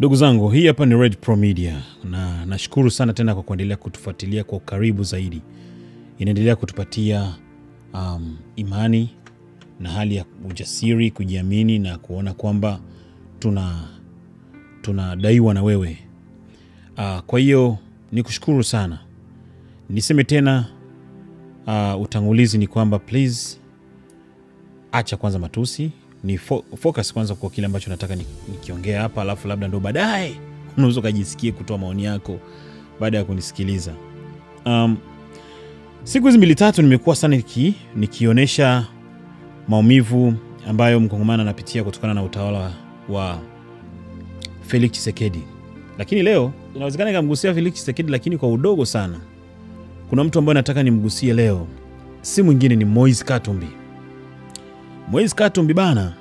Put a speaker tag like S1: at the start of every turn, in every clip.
S1: Ndugu zangu, hii hapa ni Red Pro Media na nashukuru sana tena kwa kuendelea kutufuatilia kwa karibu zaidi. Inaendelea kutupatia imani na hali ya ujasiri, kujiamini na kuona kwamba tunadaiwa na wewe. Kwa hiyo nikushukuru sana. Niseme tena utangulizi ni kwamba please acha kwanza matusi. Ni focus kwanza kwa kile ambacho nataka nikiongea hapa, alafu labda ndo baadaye unaweza kujisikia kutoa maoni yako baada ya kunisikiliza. Siku hizi 2-3 nimekuwa sana nikionyesha maumivu ambayo mkongomana anapitia kutokana na utawala wa Felix Tshisekedi. Lakini leo inawezekana nikamgusia Felix Tshisekedi lakini kwa udogo sana. Kuna mtu ambaye nataka nimgusie leo. Si mwingine ni Moise Katumbi. Moise Katumbi bana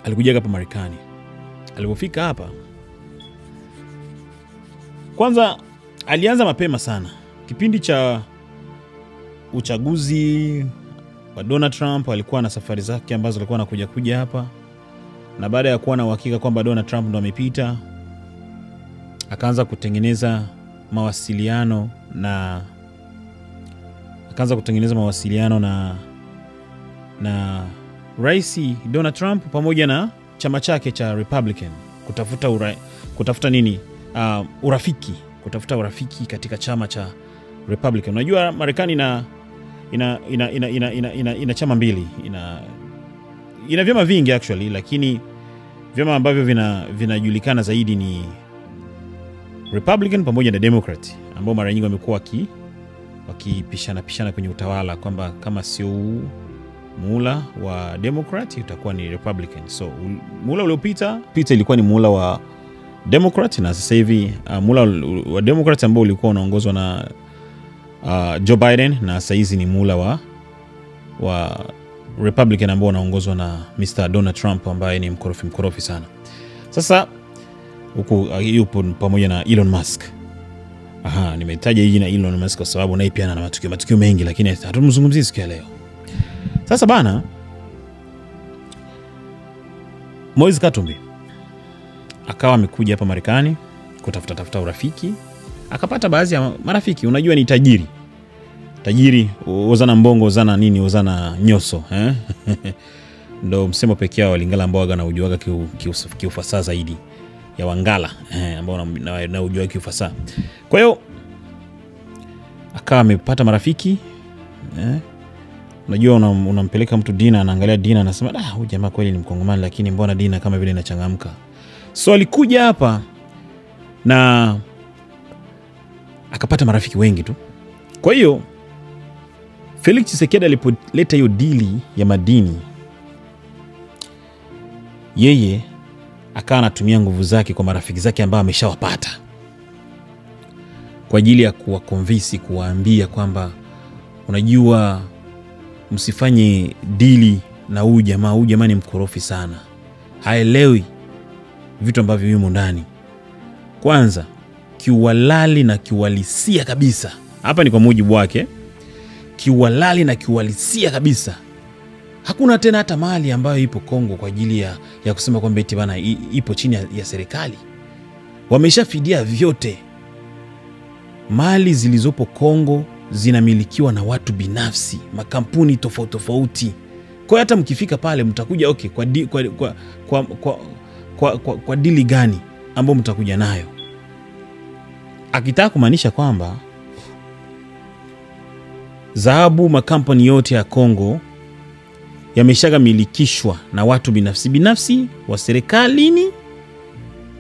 S1: alikuja hapa Marekani. Alipofika hapa, kwanza alianza mapema sana. Kipindi cha uchaguzi wa Donald Trump alikuwa na safari zake ambazo alikuwa anakuja hapa, na baada ya kuwa na uhakika kwamba Donald Trump ndo amepita, akaanza kutengeneza mawasiliano na Rais Donald Trump pamoja na chama chake cha Republican kutafuta urafiki, kutafuta urafiki katika chama cha Republican. Unajua Marekani ina chama mbili, ina vyama vingi actually, lakini vyama ambavyo vinajulikana zaidi ni Republican pamoja na Democrat, ambao mara nyingi wamekuwa wakipishana kwenye utawala kwamba kama sio muhula wa Democrat utakuwa ni Republican. So muhula uliopita ilikuwa ni muhula wa Democrat, na sasa hivi muhula wa Democrat ambao ulikuwa unaongozwa na Joe Biden, na sasa hizi ni muhula wa Republican ambao unaongozwa na Mr. Donald Trump ambaye ni mkorofi sana. Sasa huko yupo pamoja na Elon Musk. Nimetaja hii jina Elon Musk kwa sababu naye pia ana matukio mengi, lakini hatumzungumzii siku ya leo. Sasa bana, Moise Katumbi akawa amekuja hapa Marekani kutafuta urafiki. Akapata baadhi ya marafiki. Unajua ni tajiri ozana mbongo, ozana nini, ozana nyoso, ndo msemo pekee wa Lingala ambao waga na ujuaga kiufasaha zaidi ya Wangala ambao na ujuaga kiufasaha. Kwa hiyo akawa amepata marafiki. Unajua unampeleka mtu dina, anaangalia dina, anasema huyu jamaa kweli ni mkongomani, lakini mbona dina kama vile inachangamka. So alikuja hapa na akapata marafiki wengi tu. Kwa hiyo Felix Tshisekedi alipoleta hiyo dili ya madini, yeye akawa anatumia nguvu zake kwa marafiki zake ambao ameshawapata kwa ajili ya kuwaconvince, kuwaambia kwamba unajua msifanye dili na huyu jamaa ni mkorofi sana, haelewi vitu ambavyo yumo ndani. Kwanza kiuhalali na kiuhalisia kabisa, hapa ni kwa mujibu wake, kiuhalali na kiuhalisia kabisa, hakuna tena hata mali ambayo ipo Kongo kwa ajili ya kusema kwamba eti bana ipo chini ya serikali. Wameshafidia vyote. Mali zilizopo Kongo zinamilikiwa na watu binafsi, makampuni tofauti. Kwa hata mkifika pale mtakuja okay, kwa dili gani ambao mtakuja nayo? Akitaka kumaanisha kwamba dhahabu, makampuni yote ya Kongo yameshaga milikishwa na watu binafsi wa serikalini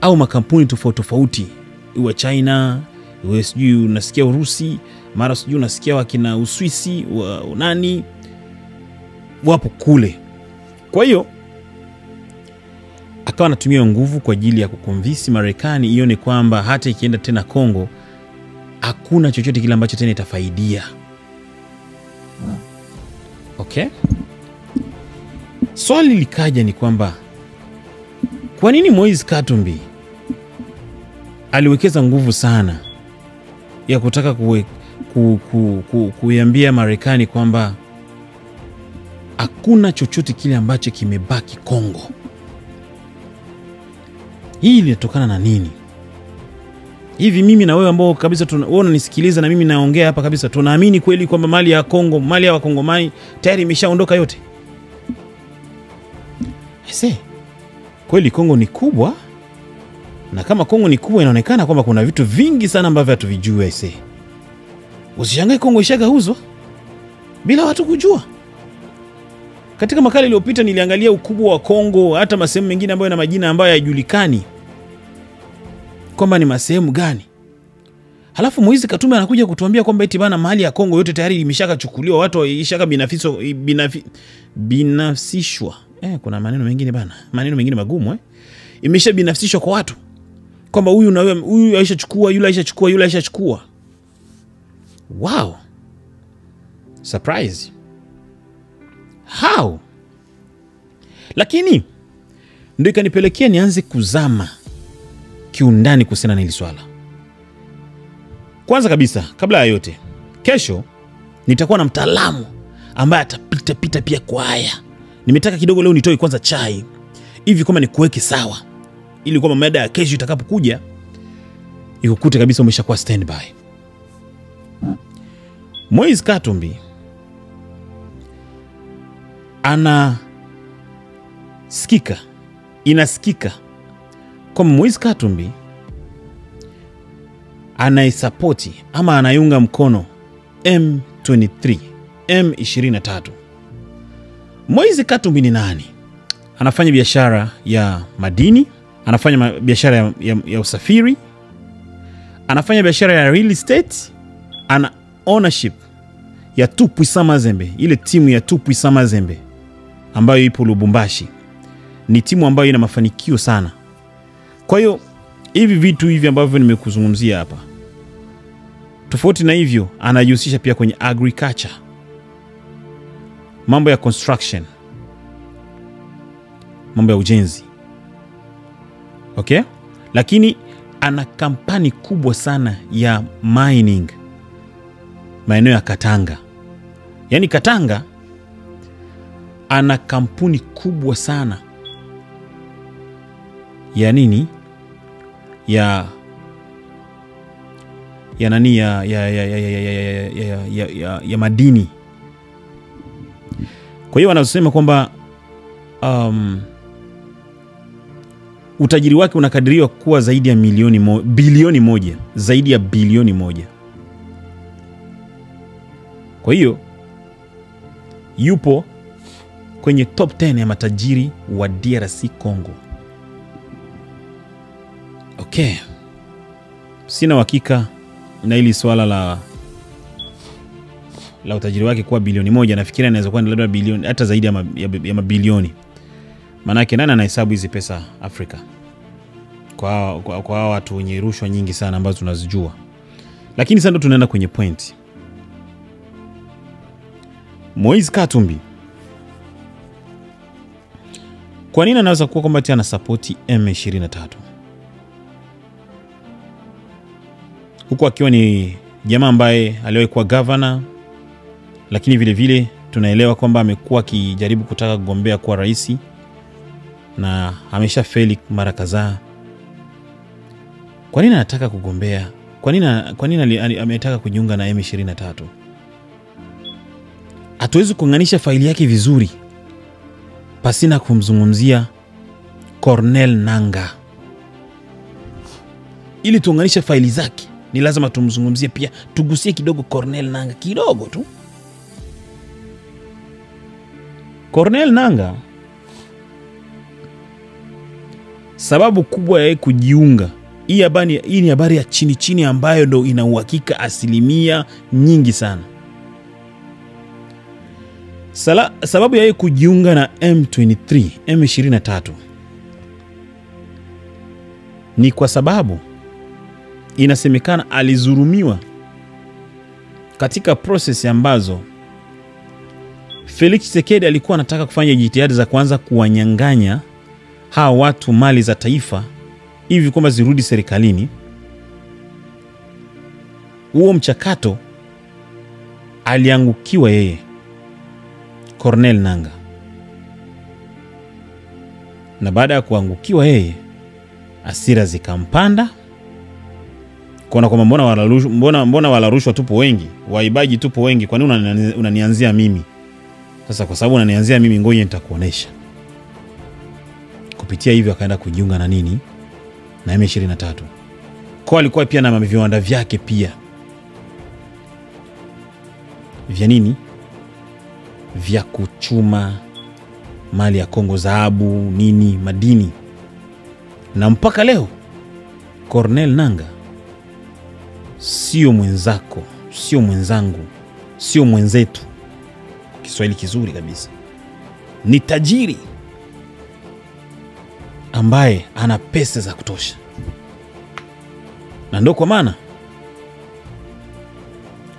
S1: au makampuni tofauti, iwe China, iwe sijui unasikia Urusi, mara sijui unasikia wakina Uswisi, nani wapo kule. Kwa hiyo akawa anatumia nguvu kwa ajili ya kukonvince Marekani ione kwamba hata ikienda tena Kongo hakuna chochote kile ambacho tena itafaidia. Okay? Swali likaja ni kwamba kwa nini Moise Katumbi aliwekeza nguvu sana ya kutaka kuiambia Marekani kwamba hakuna chochote kile ambacho kimebaki Kongo? Hii linatokana na nini? Hivi mimi na wewe ambao kabisa wewe unanisikiliza na mimi naongea hapa kabisa, tunaamini kweli kwamba mali ya Kongo, mali ya Wakongomani tayari imeshaondoka yote? Kweli Kongo ni kubwa, na kama Kongo ni kubwa inaonekana kwamba kuna vitu vingi sana ambavyo hatuvijui. Usishangae Kongo ishagauzwa bila watu kujua. Katika makala iliyopita niliangalia ukubwa wa Kongo, hata masehemu mengine ambayo yana majina ambayo hayajulikani kwamba ni masehemu gani. Halafu Moise Katumbi anakuja kutuambia kwamba eti bana mali ya Kongo yote tayari imeshakachukuliwa, watu ishaka binafsishwa. Kuna maneno mengine bana, maneno mengine magumu imeshabinafsishwa kwa watu. Kwamba huyu na huyu aishachukua, yule aishachukua, yule aishachukua. Wow. Surprise. How? Lakini ndio ikanipelekea nianze kuzama kiundani kuhusiana na hili swala. Kwanza kabisa, kabla ya yote, kesho nitakuwa na mtaalamu ambaye atapita pia kwa haya. Nimetaka kidogo leo nitoe kwanza chai hivi kama nikuweke sawa, ili kwamba mada ya kesho itakapokuja ikukute kabisa umeshakuwa standby. Moise Katumbi inasikika kwamba Moise Katumbi anaisapoti ama anaiunga mkono M23. Moise Katumbi ni nani? Anafanya biashara ya madini, anafanya biashara ya usafiri, anafanya biashara ya real estate, ana ownership ya Tout-Puissant Mazembe, ile timu ya Tout-Puissant Mazembe ambayo ipo Lubumbashi. Ni timu ambayo ina mafanikio sana. Kwa hiyo hivi vitu hivi ambavyo nimekuzungumzia hapa, tofauti na hivyo, anajihusisha pia kwenye agriculture, mambo ya construction, mambo ya ujenzi. Okay? Lakini ana kampani kubwa sana ya mining maeneo ya Katanga. Yaani Katanga ana kampuni kubwa sana ya nini? Ya nani ya madini. Kwa hiyo wanasema kwamba utajiri wake unakadiriwa kuwa zaidi ya bilioni moja, zaidi ya bilioni moja. Kwa hiyo yupo kwenye top 10 ya matajiri wa DRC Congo. Okay. Sina uhakika na hili swala la utajiri wake kuwa bilioni moja. Nafikiri inaweza kuwa labda bilioni, hata zaidi ya mabilioni. Maana yake nani anahesabu hizi pesa Afrika? Kwa watu wenye rushwa nyingi sana ambazo tunazijua. Lakini sasa ndo tunaenda kwenye point. Moise Katumbi, kwa nini anaweza kuwa kwamba ana support M23? Huko akiwa ni jamaa ambaye aliwahi kuwa governor, lakini vile vile tunaelewa kwamba amekuwa akijaribu kutaka kugombea kuwa rais na ameshafeli mara kadhaa. Kwa nini anataka kugombea? Kwa nini ametaka kujiunga na M23? Hatuwezi kuunganisha faili yake vizuri pasina kumzungumzia Corneille Nangaa. Ili tuunganishe faili zake, ni lazima tumzungumzie pia, tugusie kidogo Corneille Nangaa, kidogo tu. Corneille Nangaa, sababu kubwa ya kujiunga, hii ni habari ya chini ambayo ndo ina uhakika asilimia nyingi sana. Sababu ya kujiunga na M23 ni kwa sababu inasemekana alizurumiwa katika process ambazo Felix Tshisekedi alikuwa anataka kufanya jitihada za kwanza kuwanyang'anya hawa watu mali za taifa hivi kwamba zirudi serikalini. Huo mchakato aliangukiwa yeye, Corneille Nangaa. Na baada ya kuangukiwa yeye, Asira zikampanda. Kuona kwamba mbona wala rushwa tupo wengi, waibaji tupo wengi, kwa nini unanianzia mimi? Sasa kwa sababu unanianzia mimi, ngoja nitakuonesha. Kupitia hivyo akaenda kujiunga na nini? Na M23. Kwa alikuwa pia na viwanda vyake pia. Vya nini? Vya kuchuma mali ya Kongo, dhahabu, nini, madini. Na mpaka leo Corneille Nangaa sio mwenzako, sio mwenzangu, sio mwenzetu. Kiswahili kizuri kabisa. Ni tajiri ambaye ana pesa za kutosha. Na ndio kwa maana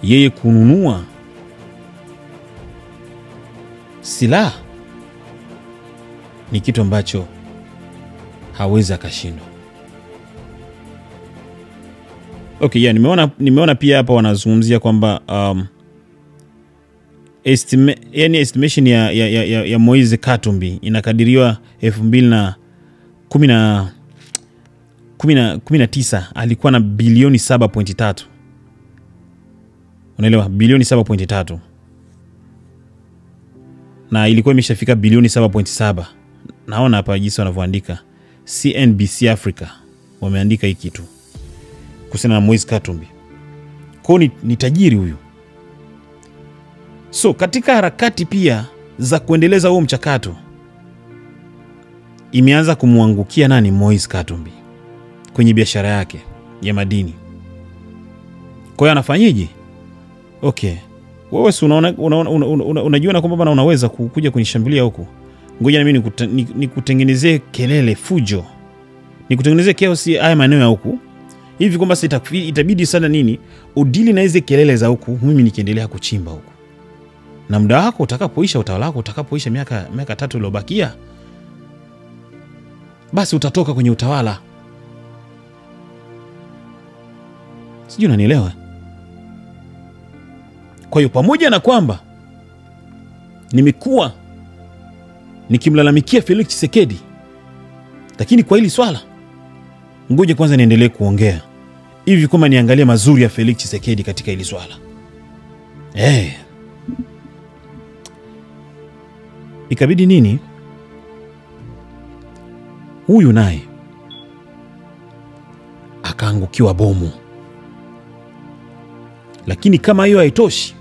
S1: yeye kununua silaha ni kitu ambacho hawezi akashindwa. Okay, yeah, nimeona pia hapa wanazungumzia kwamba estimation ya Moise Katumbi inakadiriwa 2019 alikuwa na bilioni 7.3. Unaelewa? Bilioni 7.3. Na ilikuwa imeshafika bilioni 7.7. Naona hapa jinsi wanavyoandika. CNBC Africa wameandika hiki kitu kuhusiana na Moise Katumbi. Kwa ni tajiri huyu. So katika harakati pia za kuendeleza huo mchakato, imeanza kumwangukia nani? Moise Katumbi kwenye biashara yake ya madini. Kwa hiyo anafanyaje? Okay, wewe si unajua na kwamba unaweza kuja kunishambulia huku. Ngoja na mimi nikutengenezee kelele, fujo. Nikutengenezee chaos haya maeneo ya huku. Hivi kwamba itabidi sana nini? Udili na hizo kelele za huku, mimi nikiendelea kuchimba huku. Na muda wako utakapoisha, utawala wako utakapoisha, miaka 3 iliyobakia, basi utatoka kwenye utawala. Sijui unanielewa? Kwa hiyo pamoja na kwamba nimekuwa nikimlalamikia Felix Tshisekedi, lakini kwa hili swala ngoja kwanza niendelee kuongea hivi kama niangalie mazuri ya Felix Tshisekedi katika hili swala. Ikabidi nini? Huyu naye akaangukiwa bomu. Lakini kama hiyo haitoshi,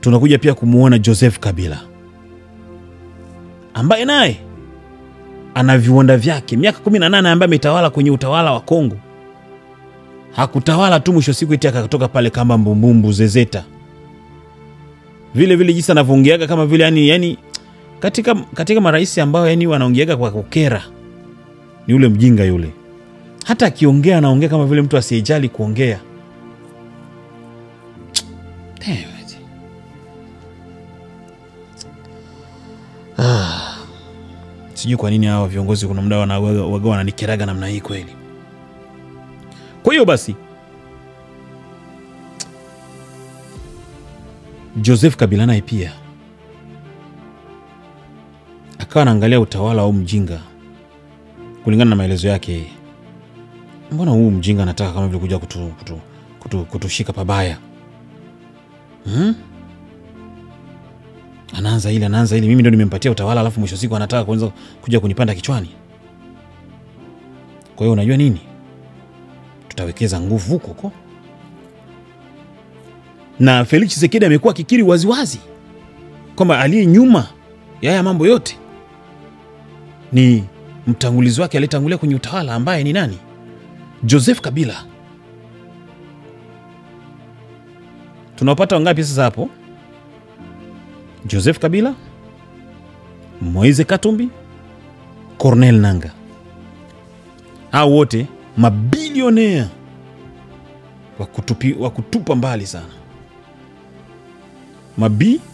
S1: tunakuja pia kumuona Joseph Kabila, ambaye naye ana viwanda vyake, miaka 18 ambaye ametawala kwenye utawala wa Kongo. Hakutawala tu mwisho siku eti akatoka pale kama mbumbumbu zezeta. Vile jinsi anavyoongeaga kama vile yani katika marais ambao yani wanaongeaga kwa kukera ni yule mjinga yule. Hata akiongea anaongea kama vile mtu asiyejali kuongea. Sijui kwa nini hawa viongozi kuna muda wananikeraga namna hii kweli. Kwa hiyo basi Joseph Kabila naye pia akawa anaangalia utawala au mjinga kulingana na maelezo yake. Mbona huu mjinga anataka kama vile kuja kutushika pabaya? Anaanza ile mimi ndio nimempatia utawala, alafu mwisho siku anataka kuja kunipanda kichwani. Kwa hiyo unajua nini? Tutawekeza nguvu huko. Na Felix Tshisekedi amekuwa kikiri waziwazi kwamba aliye nyuma ya haya mambo yote ni mtangulizi wake aliyetangulia kwenye utawala, ambaye ni nani? Joseph Kabila. Tunapata wangapi sasa hapo? Joseph Kabila, Moise Katumbi, Corneille Nangaa. Hao wote mabilionea wa kutupa mbali sana.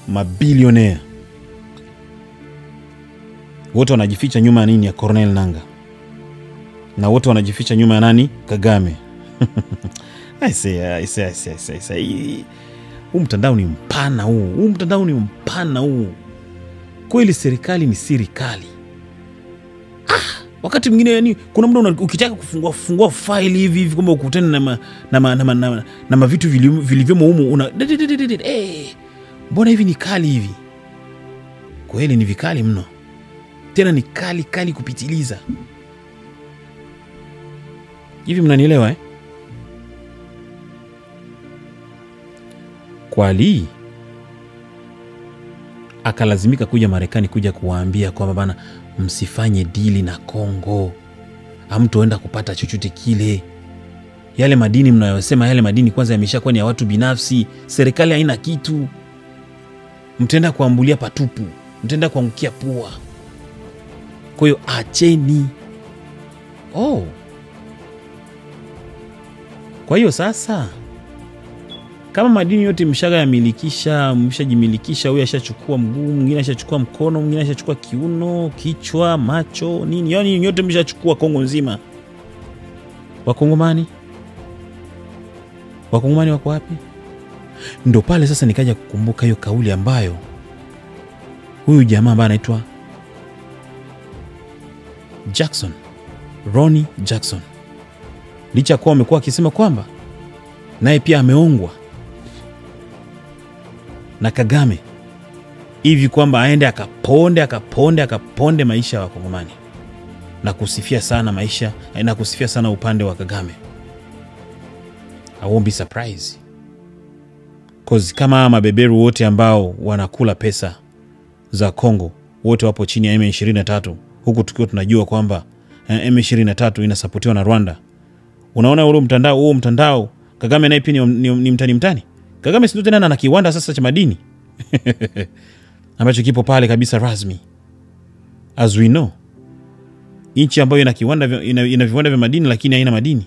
S1: Mabilionea. Wote wanajificha nyuma ya nini? Ya Corneille Nangaa. Na wote wanajificha nyuma ya nani? Kagame. I say. Huu mtandao ni mpana huu. Kweli serikali ni serikali. Wakati mwingine yani kuna muda ukitaka kufungua file hivi kwamba ukutane na vitu vilivyomo humu mbona hivi ni kali hivi? Kweli ni vikali mno. Tena ni kali kupitiliza. Hivi mnanielewa Kwali akalazimika kuja Marekani kuja kuwaambia kwamba bana, msifanye dili na Kongo. Hamtoenda kupata chochote kile. Yale madini mnayosema, yale madini kwanza yameshakuwa ni ya watu binafsi. Serikali haina kitu. Mtenda kuambulia patupu. Mtenda kuangukia pua. Kwa hiyo acheni. Kwa hiyo sasa, kama madini yote mshajimilikisha, huyu ashachukua mguu, mwingine ashachukua mkono, mwingine ashachukua kiuno, kichwa, macho, nini, yani yote mshachukua Kongo nzima. Wakongomani wako wapi? Ndo pale sasa nikaja kukumbuka hiyo kauli ambayo huyu jamaa ambaye anaitwa Ronny Jackson, licha kwa amekuwa akisema kwamba naye pia ameongwa na Kagame hivi kwamba aende akaponde maisha ya Wakongomani na kusifia sana maisha na kusifia sana upande wa Kagame. I won't be surprised, cause kama mabeberu wote ambao wanakula pesa za Kongo wote wapo chini ya M23, huku tukiwa tunajua kwamba M23 inasapotiwa na Rwanda. Unaona ule mtandao Kagame naye pia ni mtani. Kagame si tena ana kiwanda sasa cha madini ambacho kipo pale kabisa rasmi. As we know, nchi ambayo ina kiwanda ina viwanda vya madini lakini haina madini.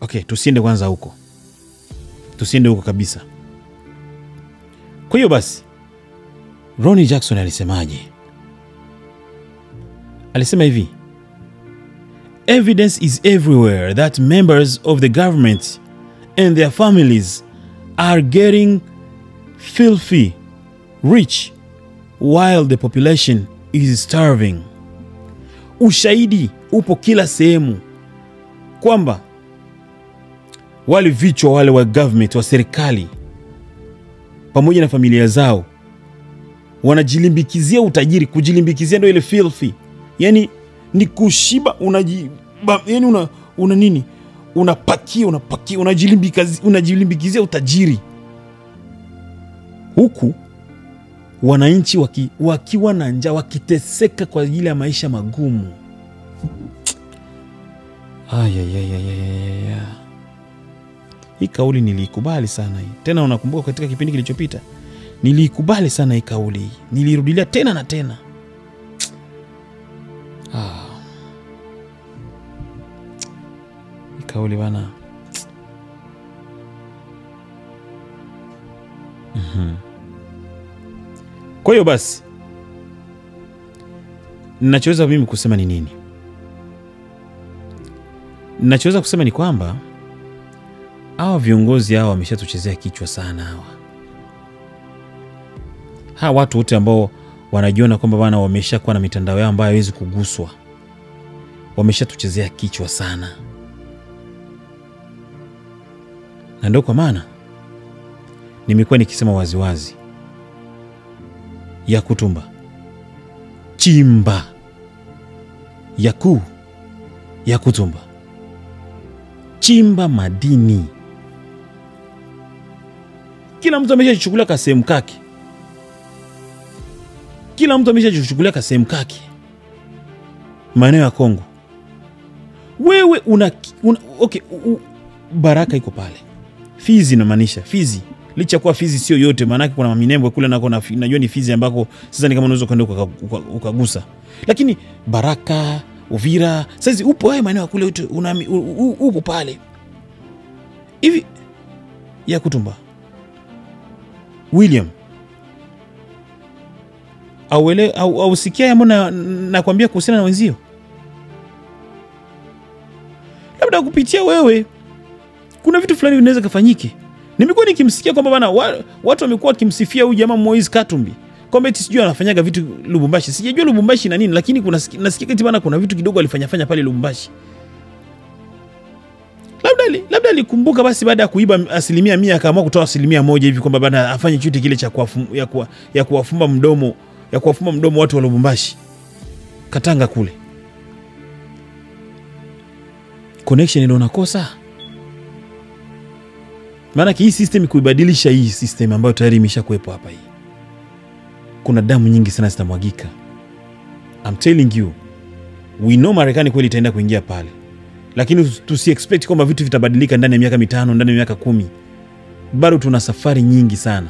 S1: Okay, tusiende kwanza huko. Tusiende huko kabisa. Kwa hiyo basi, Ronny Jackson alisemaje? Alisema hivi: evidence is everywhere that members of the government and their families are getting filthy rich while the population is starving. Ushahidi upo kila sehemu kwamba wale vichwa wale wa government, wa serikali, pamoja na familia zao wanajilimbikizia utajiri. Kujilimbikizia ndio ile filthy. Yani ni kushiba, yani una nini? Unapakia, unajilimbikizia utajiri. Huku wananchi wakiwa na njaa, wakiteseka kwa ajili ya maisha magumu. Hii kauli nilikubali sana hii. Tena unakumbuka katika kipindi kilichopita nilikubali sana hii kauli hii. Nilirudilia tena na tena. Hii kauli bana. Kwa hiyo basi, ninachoweza mimi kusema ni nini? Ninachoweza kusema ni kwamba hawa viongozi hawa wameshatuchezea kichwa sana hawa watu wote ambao wanajiona kwamba bana wameshakuwa na mitandao yao ambayo haiwezi kuguswa. Wameshatuchezea kichwa sana. Na ndio kwa maana nimekuwa nikisema waziwazi, Yakutumba, chimba, Yakutumba, chimba madini. Kila mtu ameshachukulia kasehemu kake. Maeneo ya Kongo. Wewe Baraka iko pale. Fizi inamaanisha Fizi. Licha kwa Fizi sio yote, maana kuna Minembwe kule nako najua ni Fizi ambako sasa ni kama unaweza kwenda ukagusa. Lakini Baraka, Uvira, sasa upo haya maeneo kule upo pale. Hivi Yakutumba, William, au sikia mbona nakwambia kuhusiana na wenzio? Labda kupitia wewe kuna vitu fulani vinaweza kufanyike. Nimekuwa nikimsikia kwamba bana watu wamekuwa kimsifia huyu jamaa Moise Katumbi kwamba eti sijui anafanyaga vitu Lubumbashi. Sijajua Lubumbashi na nini, lakini nasikia eti bana kuna vitu kidogo alifanya pale Lubumbashi. Labda alikumbuka basi baada ya kuiba 100% akaamua kutoa 1% hivi kwamba bana afanye chochote kile cha kuwafumba mdomo, watu wa Lubumbashi. Katanga kule. Connection ndio unakosa. Maana hii system kuibadilisha, hii system ambayo tayari imeshakuepo hapa hii, kuna damu nyingi sana zitamwagika. I'm telling you, we know Marekani kweli itaenda kuingia pale, lakini tusi expect kwamba vitu vitabadilika ndani ya miaka 5, ndani ya miaka 10. Bado tuna safari nyingi sana,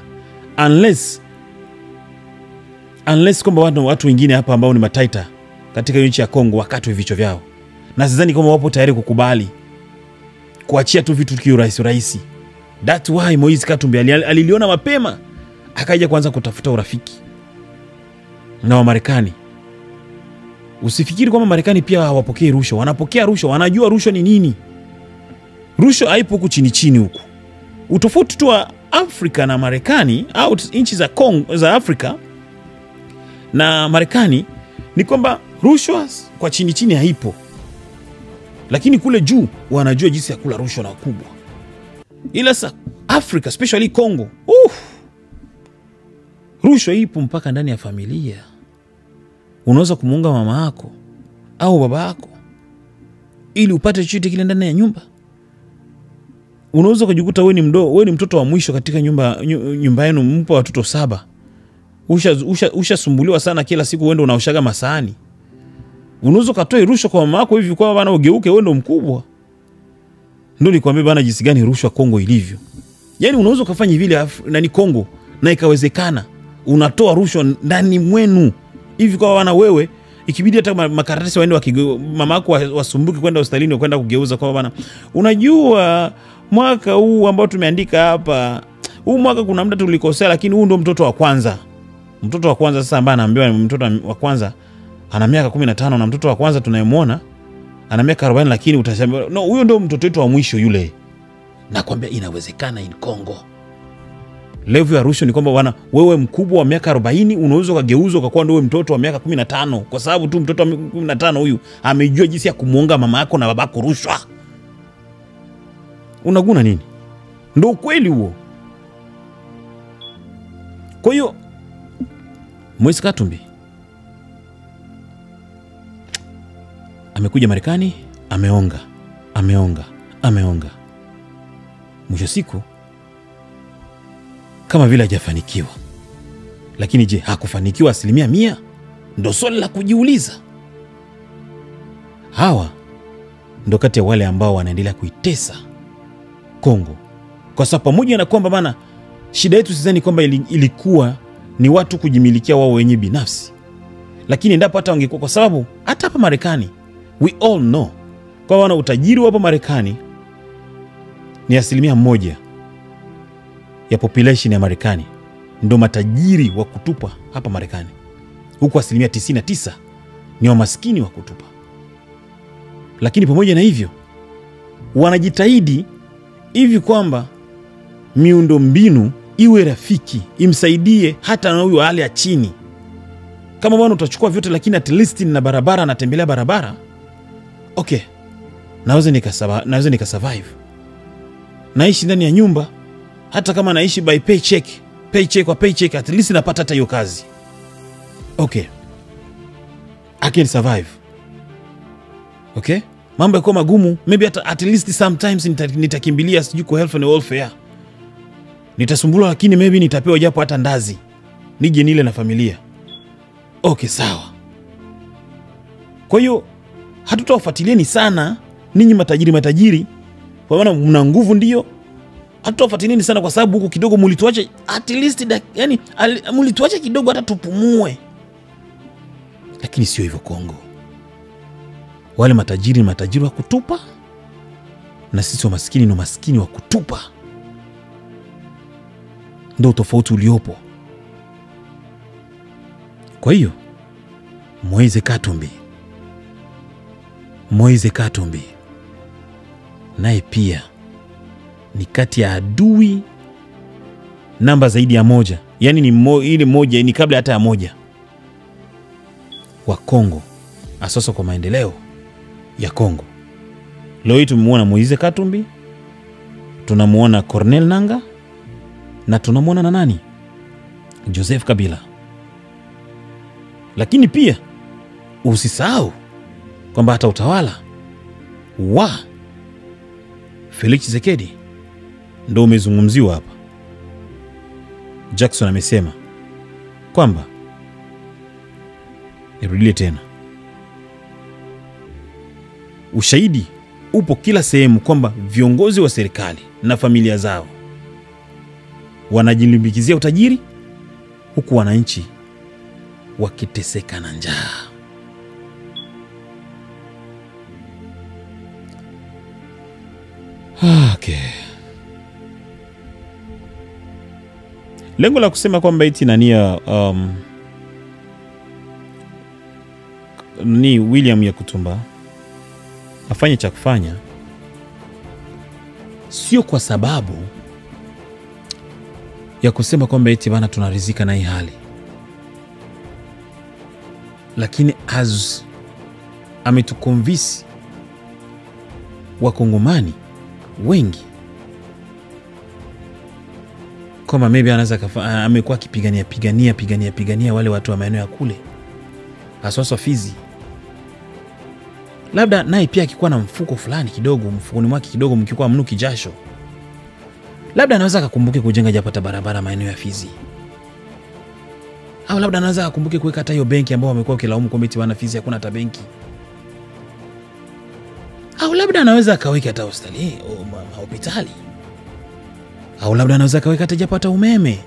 S1: unless kwamba watu wengine hapa ambao ni mataita katika nchi ya Kongo wakati vichwa vyao, na sidhani kama wapo tayari kukubali kuachia tu vitu kiurahisi. That's why Moise Katumbi aliliona mapema, akaja kuanza kutafuta urafiki na wa Marekani. Usifikiri kwamba Marekani pia hawapokei rushwa. Wanapokea rushwa, wanajua rushwa ni nini. Rushwa haipo huku chini huku. Utofauti tu wa Afrika na Marekani au nchi za Afrika na Marekani ni kwamba rushwa kwa chini haipo, lakini kule juu wanajua jinsi ya kula rushwa na wakubwa. Ila sa Afrika, especially Congo, rushwa ipo mpaka ndani ya familia. Unaweza kumuunga mama yako au baba yako ili upate chochote kile ndani ya nyumba. Unaweza kujikuta wewe ni mtoto wa mwisho katika nyumba yenu, mpo watoto 7. Ushasumbuliwa sana kila siku, wewe ndio unaoshaga masahani. Unaweza katoa rushwa kwa mama yako hivi kwa bana ugeuke wewe ndio mkubwa. Ndio nikwambia bana jinsi gani rushwa Kongo ilivyo. Yaani unaweza kufanya vile nani Kongo na ikawezekana. Unatoa rushwa ndani mwenu hivi kwa bana wewe, ikibidi hata makaratasi waende mama yako wasumbuki kwenda hospitalini kwenda kugeuza kwa bana. Unajua mwaka huu ambao tumeandika hapa, huu mwaka kuna muda tulikosea, lakini huu ndio mtoto wa kwanza. Mtoto wa kwanza sasa ambaye anaambiwa mtoto wa kwanza ana miaka 15 na mtoto wa kwanza tunayemwona ana miaka 40, lakini utasema no, huyo ndio mtoto wetu wa mwisho yule. Nakwambia inawezekana in Kongo. Level ya rushwa ni kwamba wewe mkubwa wa miaka 40 unaweza kugeuza ukakuwa ndio mtoto wa miaka 15 kwa sababu tu mtoto wa 15 huyu amejua jinsi ya kumuonga mama yako na babako rushwa. Unaguna nini? Ndio kweli huo. Kwa hiyo Moise Katumbi amekuja Marekani, ameonga. Mwisho siku kama vile hajafanikiwa. Lakini je, hakufanikiwa 100%? Ndio swali la kujiuliza. Hawa ndio kati ya wale ambao wanaendelea kuitesa Kongo. Kwa sababu pamoja na kwamba bana shida yetu sidhani kwamba ilikuwa ni watu kujimilikia wao wenyewe binafsi. Lakini endapo hata wangekuwa, kwa sababu hata hapa Marekani we all know kwa wana utajiri hapa Marekani ni 1% ya population ya Marekani ndio matajiri wa kutupa hapa Marekani. Huku 99% ni wamaskini wa kutupa. Lakini pamoja na hivyo wanajitahidi hivi kwamba miundo mbinu iwe rafiki, imsaidie hata na huyo hali ya chini. Kama bwana utachukua vyote lakini at least na barabara, natembelea barabara, okay, naweza nikasurvive. Naishi ndani ya nyumba, hata kama naishi by paycheck kwa paycheck, at least napata hata hiyo kazi. Okay, I can survive. Okay, mambo yako magumu, maybe at least sometimes nitakimbilia sijui kwa health and welfare. Nitasumbulwa lakini maybe nitapewa japo hata ndazi nije nile na familia. Okay, sawa. Kwa hiyo hatutawafuatilieni sana ninyi matajiri, kwa maana mna nguvu ndio. Hatutawafuatilieni sana kwa sababu huko kidogo mlituache at least yani mlituache kidogo hata tupumue. Lakini sio hivyo Kongo. Wale matajiri ni matajiri wa kutupa, na sisi wa maskini ni maskini wa kutupa. Ndio tofauti uliopo. Kwa hiyo Moise Katumbi naye pia ni kati ya adui namba zaidi ya moja, yani ni ile moja ni kabla hata ya moja, wa Kongo, asasa kwa maendeleo ya Kongo. Leo tumemuona Moise Katumbi, tunamuona Corneille Nangaa, na tunamuona na nani? Joseph Kabila. Lakini pia usisahau kwamba hata utawala wa Felix Tshisekedi ndio umezungumziwa hapa. Jackson amesema kwamba, nirudie tena, ushahidi upo kila sehemu kwamba viongozi wa serikali na familia zao wanajilimbikizia utajiri huku wananchi wakiteseka na njaa. Okay. Lengo la kusema kwamba eti nania ni William Yakutumba afanye cha kufanya sio kwa sababu ya kusema kwamba eti bana tunarizika na hii hali, lakini ametukonvince Wakongomani wengi kama maybe anaweza amekuwa akipigania wale watu wa maeneo ya kule haswa Fizi. Labda naye pia akikuwa na mfuko fulani kidogo, mfukoni mwake kidogo mkikuwa mnuki jasho, labda anaweza akakumbuke kujenga japata barabara maeneo ya Fizi. Au labda anaweza akakumbuke kuweka hata hiyo benki ambao wamekuwa wakilaumu kwamba eti wana Fizi hakuna hata benki. Au labda anaweza akaweka hata hospitali. Au labda anaweza akaweka hata japata umeme.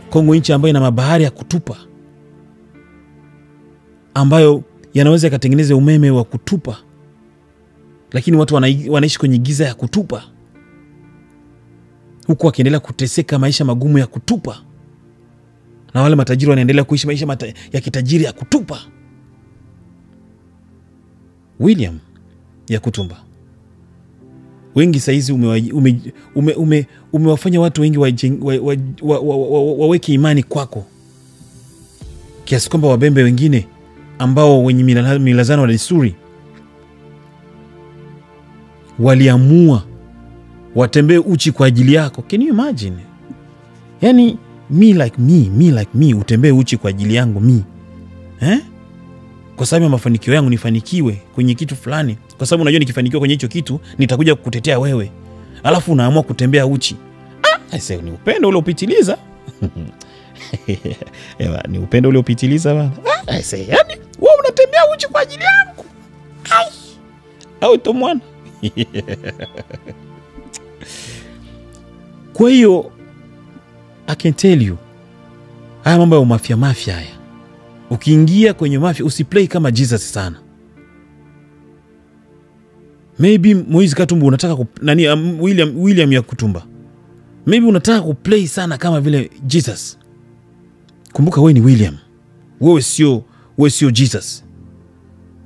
S1: Kongo nchi ambayo ina mabahari ya kutupa, ambayo yanaweza katengeneza umeme wa kutupa, lakini watu wanaishi kwenye giza ya kutupa, huku wakiendelea kuteseka maisha magumu ya kutupa, na wale matajiri wanaendelea kuishi maisha ya kitajiri ya kutupa. William Yakutumba, wengi saizi umewafanya watu wengi waweke imani kwako, kiasi kwamba wabembe wengine ambao wenye milazano wa desturi waliamua watembee uchi kwa ajili yako. Can you imagine? Yani me like me utembee uchi kwa ajili yangu kwa sababu ya mafanikio yangu, nifanikiwe kwenye kitu fulani, kwa sababu unajua nikifanikiwa kwenye hicho kitu nitakuja kukutetea wewe, alafu unaamua kutembea uchi. Sasa ni upendo ule upitiliza. Ni upendo ule upitiliza bana. Sasa yani wewe unatembea uchi kwa ajili yangu. Au to mwana. Kwa hiyo I can tell you, haya mambo ya mafia haya, ukiingia kwenye mafia usiplay kama Jesus sana. Maybe Moise Katumbi unataka William Yakutumba, maybe unataka kuplay sana kama vile Jesus. Kumbuka wewe ni William, wewe sio Jesus.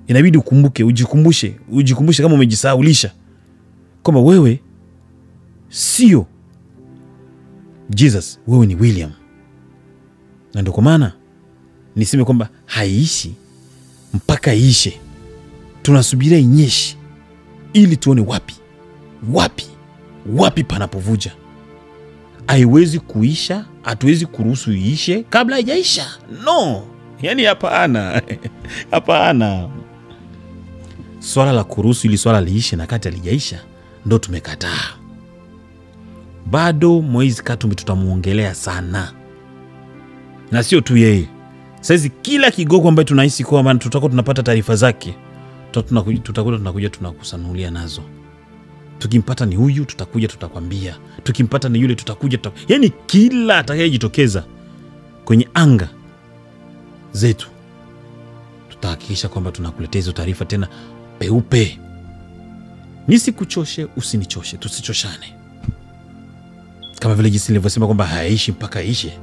S1: Inabidi ukumbuke, ujikumbushe kama umejisahaulisha kwamba wewe sio Jesus, wewe ni William. Na ndio kwa maana niseme kwamba haiishi mpaka iishe. Tunasubiria inyeshe ili tuone wapi panapovuja. Haiwezi kuisha, hatuwezi kuruhusu iishe kabla haijaisha. No, yani hapana. Swala la kuruhusu ili swala liishe na kati halijaisha ndo tumekataa. Bado Moise Katumbi tutamuongelea sana. Na sio tu yeye. Sasa kila kigogo ambaye tunahisi kwamba tutakuwa tunapata taarifa zake, tunakuja tunakusanulia nazo. Tukimpata ni huyu tutakuja tutakwambia. Tukimpata ni yule tutakuja yani kila atakayejitokeza kwenye anga zetu tutahakikisha kwamba tunakuletea hizo taarifa tena peupe. Nisikuchoshe, usinichoshe, tusichoshane. Kama vile jinsi nilivyosema kwamba haishi mpaka ishe,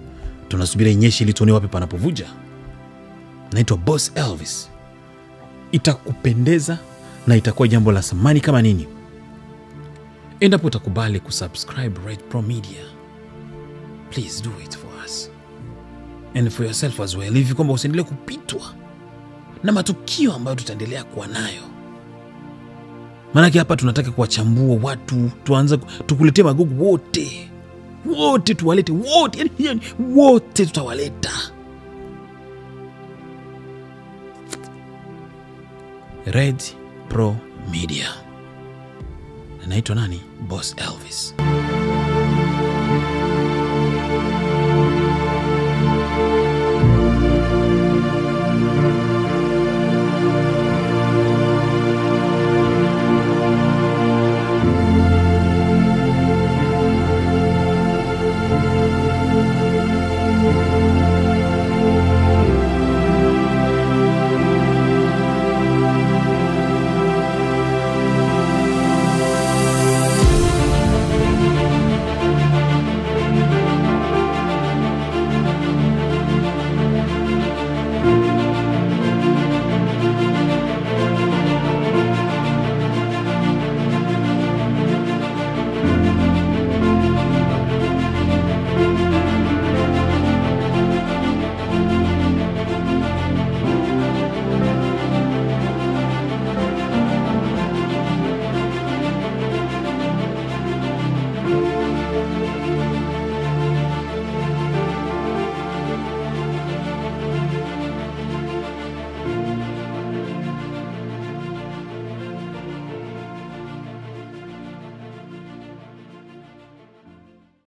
S1: tunasubiri inyeshe ili tuone wapi panapovuja. Naitwa Boss Elvis. Itakupendeza na itakuwa jambo la samani kama nini endapo utakubali kusubscribe Red Pro Media. please do it for us and for yourself as well, hivi kwamba usiendelee kupitwa na matukio ambayo tutaendelea kuwa nayo. Maana hapa tunataka kuwachambua watu, tuanze tukuletee magugu wote tuwalete wote, yani wote tutawaleta. Red Pro Media. Naitwa nani? Boss Elvis.